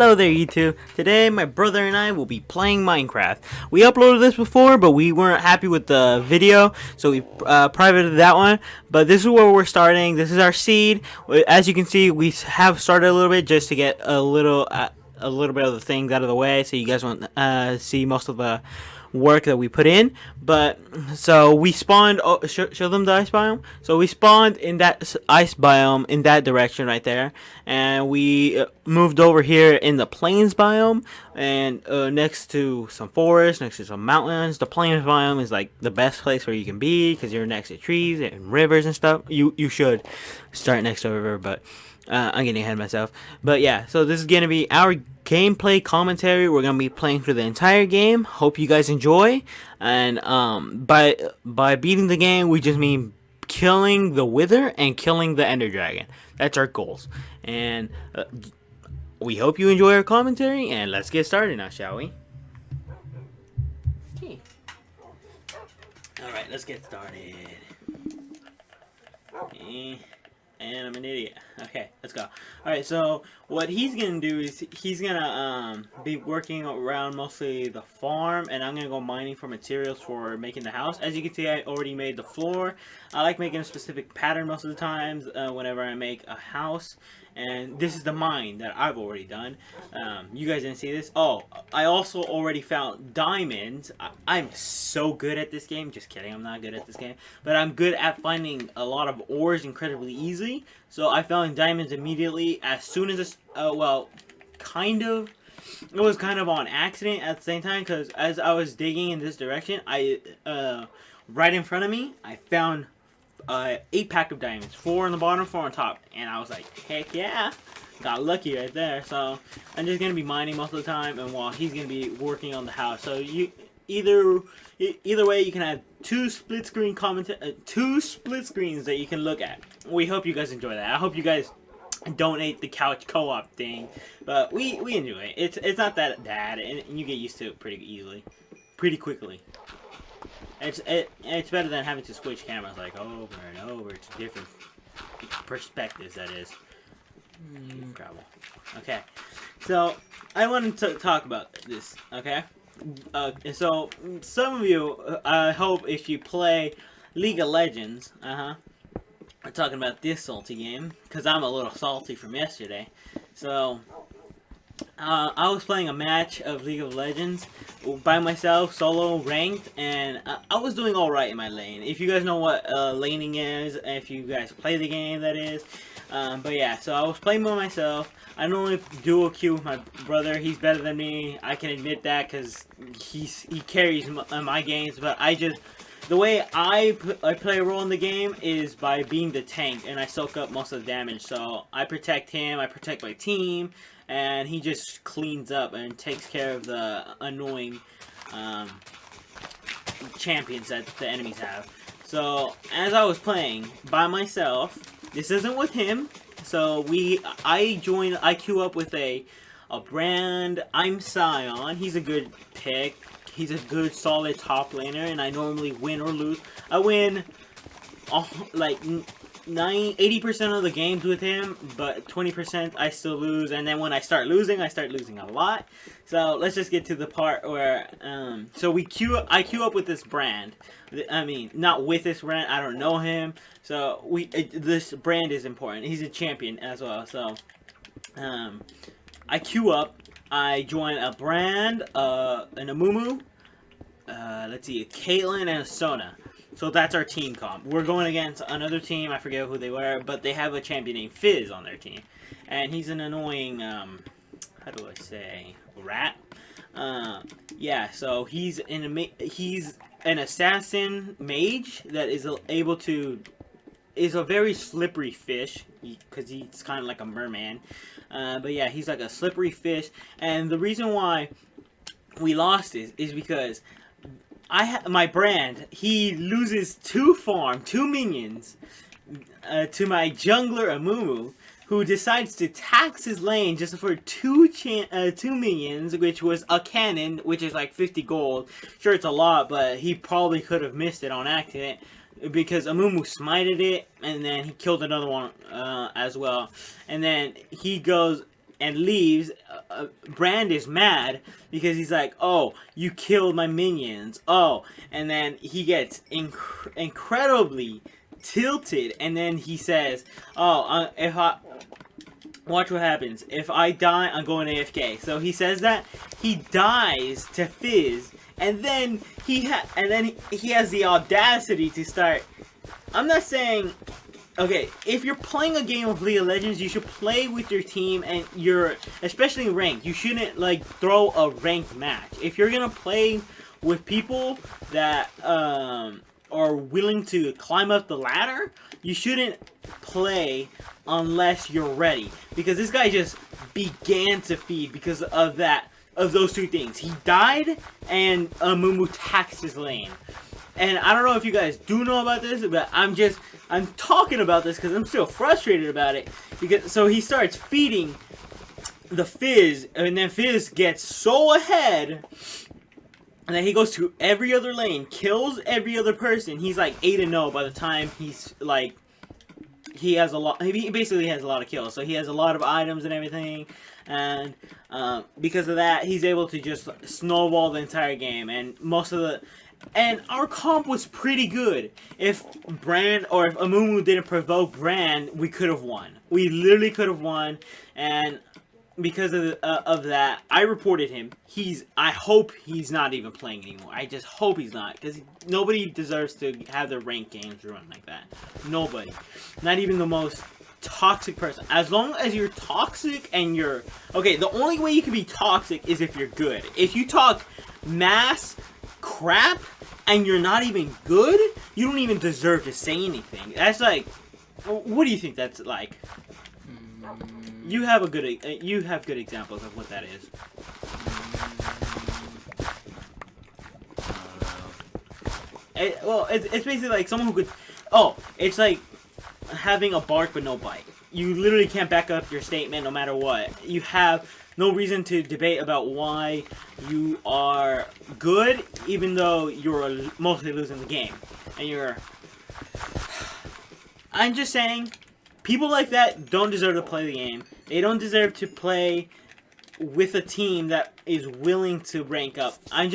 Hello there YouTube. Today my brother and I will be playing Minecraft. We uploaded this before but we weren't happy with the video, so we privated that one. But this is where we're starting. This is our seed. As you can see, we have started a little bit just to get a little bit of the things out of the way so you guys won't see most of the work that we put in. But so we spawned, show them the ice biome. So we spawned in that ice biome in that direction right there, and we moved over here in the plains biome, and next to some forest, next to some mountains. The plains biome is like the best place where you can be because you're next to trees and rivers and stuff. You should start next to a river, but I'm getting ahead of myself. But yeah, so this is gonna be our gameplay commentary. We're gonna be playing through the entire game. Hope you guys enjoy. And by beating the game, we just mean killing the Wither and killing the Ender Dragon. That's our goals. And we hope you enjoy our commentary. And let's get started now, shall we? Okay. All right, let's get started. Okay. And I'm an idiot. Okay, let's go. Alright, so what he's gonna do is he's gonna be working around mostly the farm, and I'm gonna go mining for materials for making the house. As you can see, I already made the floor. I like making a specific pattern most of the times whenever I make a house. And this is the mine that I've already done. You guys didn't see this. Oh, I also already found diamonds. I'm so good at this game. Just kidding, I'm not good at this game. But I'm good at finding a lot of ores incredibly easily. So I found diamonds immediately as soon as this, well, kind of. It was kind of on accident at the same time, because as I was digging in this direction, right in front of me, I found 8-pack of diamonds, 4 on the bottom, 4 on top, and I was like, heck yeah, got lucky right there. So I'm just gonna be mining most of the time, and while he's gonna be working on the house. So you either way, you can have two split screens that you can look at. We hope you guys enjoy that. I hope you guys donate the couch co-op thing, but we enjoy it. It's not that bad, and you get used to it pretty quickly. It's better than having to switch cameras like over and over to different perspectives, that is. Travel. Okay, so I wanted to talk about this, okay? So some of you, I hope if you play League of Legends, we're talking about this salty game, because I'm a little salty from yesterday. So I was playing a match of League of Legends by myself, solo, ranked, and I was doing alright in my lane. If you guys know what laning is, if you guys play the game, that is. But yeah, so I was playing by myself. I normally duo queue with my brother. He's better than me. I can admit that because he carries my games. But the way I play a role in the game is by being the tank, and I soak up most of the damage. So I protect him, I protect my team, and he just cleans up and takes care of the annoying champions that the enemies have. So as I was playing by myself, this isn't with him. So I queue up with a brand. I'm Scion. He's a good pick. He's a good solid top laner, and I normally win or lose. I win like 80% of the games with him, but 20% I still lose, and then when I start losing a lot. So let's just get to the part where so I queue up with this brand. I mean, not with this brand, I don't know him. So this brand is important. He's a champion as well. So I queue up, I join a brand, an Amumu, let's see, a Caitlyn and a Sona. So that's our team comp. We're going against another team, I forget who they were, but they have a champion named Fizz on their team. And he's an annoying, how do I say, rat? Yeah, so he's an assassin mage that is a very slippery fish, because he's kind of like a merman. But yeah, he's like a slippery fish, and the reason why we lost is because my brand, he loses 2 minions to my jungler Amumu, who decides to tax his lane just for 2 minions, which was a cannon, which is like 50 gold. Sure, it's a lot, but he probably could have missed it on accident, because Amumu smited it, and then he killed another one as well. And then he goes and leaves, Brand is mad because he's like, "Oh, you killed my minions." Oh, and then he gets incredibly tilted, and then he says, "Oh, if I watch what happens. If I die, I'm going AFK." So he says that he dies to Fizz, and then he has the audacity to start. I'm not saying. Okay, if you're playing a game of League of Legends, you should play with your team, and especially ranked. You shouldn't like throw a ranked match. If you're gonna play with people that are willing to climb up the ladder, you shouldn't play unless you're ready. Because this guy just began to feed because of those two things. He died, and Mumu taxed his lane. And I don't know if you guys do know about this, but I'm talking about this because I'm still frustrated about it. So he starts feeding the Fizz, and then Fizz gets so ahead, and then he goes to every other lane, kills every other person. He's like 8-0 by the time he's like, he basically has a lot of kills. So he has a lot of items and everything, and because of that, he's able to just snowball the entire game. And our comp was pretty good. If Brand or if Amumu didn't provoke Brand, we could have won. We literally could have won. And because of that, I reported him. I hope he's not even playing anymore. I just hope he's not, because nobody deserves to have their ranked games run like that. Nobody. Not even the most toxic person. As long as you're toxic and you're... Okay, the only way you can be toxic is if you're good. If you talk mass crap and you're not even good, you don't even deserve to say anything. That's like, what do you think that's like? You have good examples of what that is. It's basically like someone who could. Oh, it's like having a bark but no bite. You literally can't back up your statement no matter what. You have no reason to debate about why you are good, even though you're mostly losing the game. And I'm just saying, people like that don't deserve to play the game. They don't deserve to play with a team that is willing to rank up. I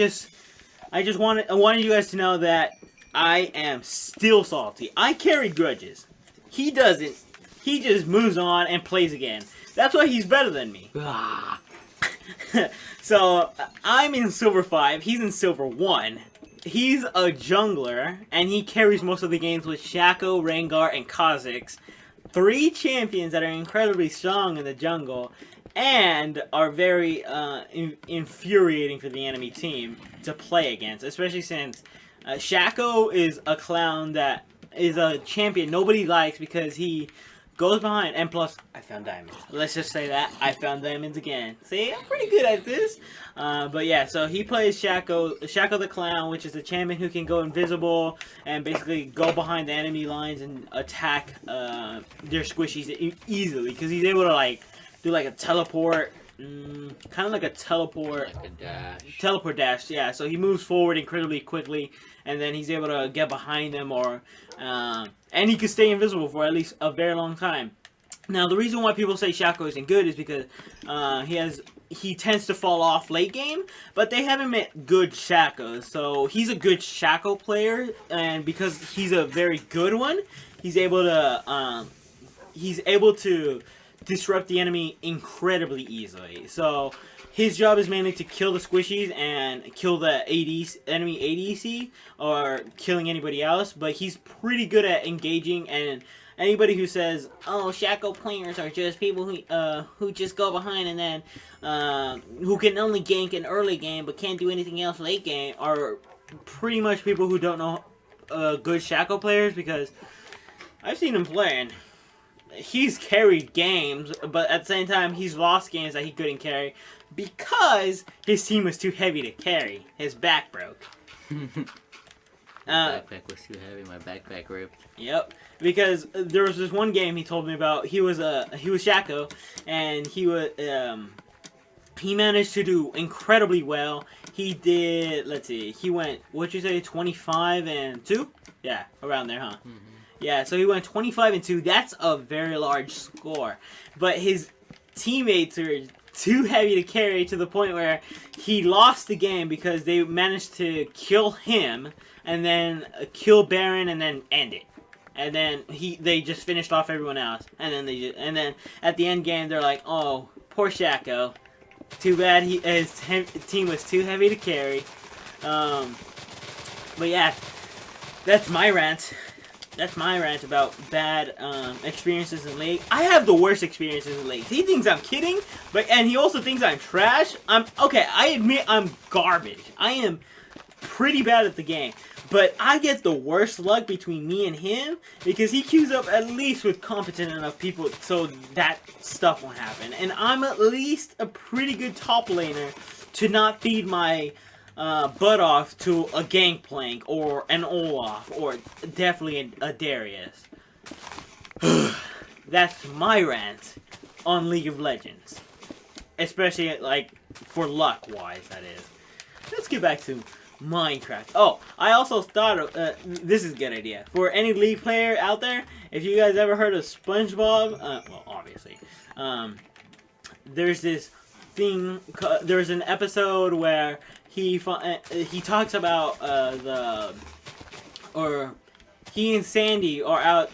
wanted you guys to know that I am still salty. I carry grudges. He doesn't. He just moves on and plays again. That's why he's better than me. So, I'm in Silver 5, he's in Silver 1. He's a jungler, and he carries most of the games with Shaco, Rengar, and Kha'Zix. 3 champions that are incredibly strong in the jungle, and are very infuriating for the enemy team to play against. Especially since Shaco is a clown that is a champion nobody likes because he goes behind, and plus, I found diamonds. Let's just say that. I found diamonds again. See, I'm pretty good at this. But yeah, so he plays Shaco the Clown, which is a champion who can go invisible and basically go behind the enemy lines and attack their squishies easily. Because he's able to, like, do, like, a teleport. Kind of like a teleport. Like a dash. Teleport dash, yeah. So he moves forward incredibly quickly, and then he's able to get behind them, or and he can stay invisible for at least a very long time. Now, the reason why people say Shaco isn't good is because he tends to fall off late game, but they haven't met good Shacos. So he's a good Shaco player, and because he's a very good one, he's able to disrupt the enemy incredibly easily. So his job is mainly to kill the squishies and kill the enemy ADC, or killing anybody else, but he's pretty good at engaging. And anybody who says, "Oh, Shaco players are just people who just go behind and then who can only gank in early game but can't do anything else late game," are pretty much people who don't know good Shaco players, because I've seen him playing. He's carried games, but at the same time, he's lost games that he couldn't carry because his team was too heavy to carry. His back broke. My backpack was too heavy. My backpack ripped. Yep. Because there was this one game he told me about. He was Shaco, and he managed to do incredibly well. He did. Let's see. He went. What'd you say? 25-2. Yeah, around there, huh? Yeah, so he went 25-2. That's a very large score. But his teammates are too heavy to carry to the point where he lost the game because they managed to kill him and then kill Baron and then end it. And then they just finished off everyone else. And then at the end game they're like, oh, poor Shaco. Too bad his team was too heavy to carry. But yeah, that's my rant. That's my rant about bad experiences in League. I have the worst experiences in League. He thinks I'm kidding, and he also thinks I'm trash. Okay, I admit I'm garbage. I am pretty bad at the game. But I get the worst luck between me and him because he queues up at least with competent enough people so that stuff won't happen. And I'm at least a pretty good top laner to not feed my butt off to a Gangplank or an Olaf or definitely a Darius. That's my rant on League of Legends. Especially, like, for luck-wise, that is. Let's get back to Minecraft. Oh, I also thought of, this is a good idea. For any League player out there, if you guys ever heard of SpongeBob, well, obviously, there's this thing, there's an episode where he talks about he and Sandy are out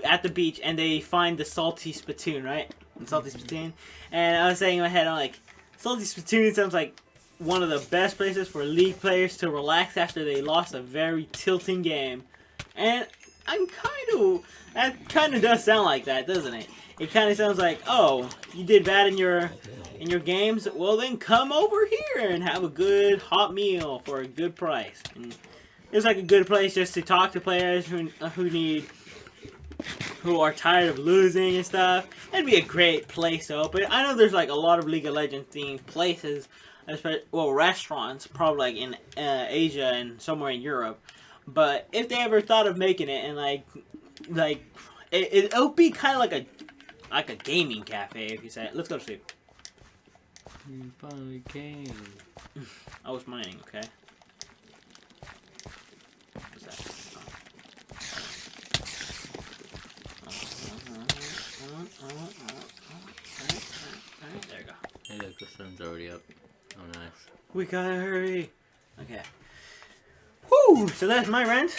at the beach and they find the salty spittoon, right? The salty spittoon. And I was saying in my head, I'm like, salty spittoon sounds like one of the best places for League players to relax after they lost a very tilting game. And that kind of does sound like that, doesn't it? It kind of sounds like, oh, you did bad in your games, well then come over here and have a good hot meal for a good price. And it's like a good place just to talk to players who are tired of losing and stuff. It'd be a great place to open. I know there's like a lot of League of Legends themed places, well, restaurants, probably like in Asia and somewhere in Europe. But if they ever thought of making it and it would be kind of like a gaming cafe if you say it. Let's go to sleep. You finally came. I was mining, okay? What's that? There you go. Hey, look, the sun's already up. Oh, nice. We gotta hurry. Okay. Whew! So that's my rant.